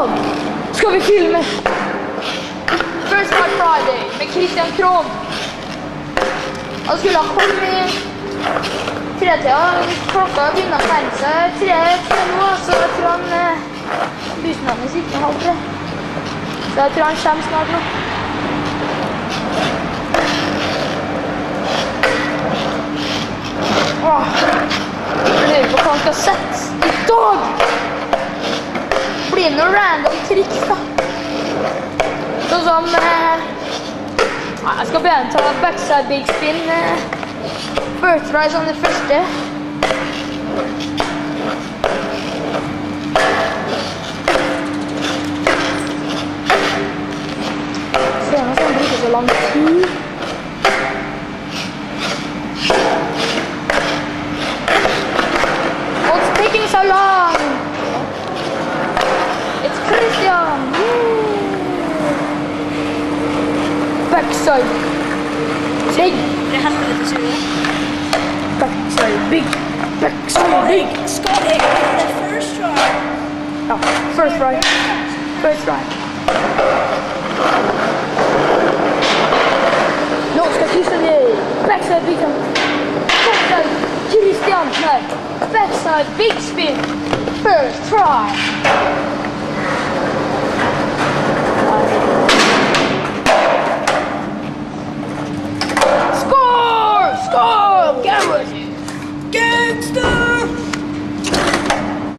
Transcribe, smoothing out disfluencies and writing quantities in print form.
dag skal vi filme First Night Friday med Christian Krohn. Han skulle ha kommet i tretida. Klokka begynner å nærme seg tre nå, så jeg tror bussen hans ikke halv tre. Så jeg tror han kommer snart nå. Jeg lurer på hva han skal sette i dag. Blir det noe random triks da. Sånn som jeg skal begynne å ta backside big spin birthday som det første. Se nå sånn bruker så lang tid. What's taking so long? It's Christian! Backside big. Det er helvete sur. Backside big. Backside big. Skal jeg gjøre det first try? Ja, first try. First try. Nå skal Christian gjøre backside big. Backside Christian. Nei, backside big spin. First try.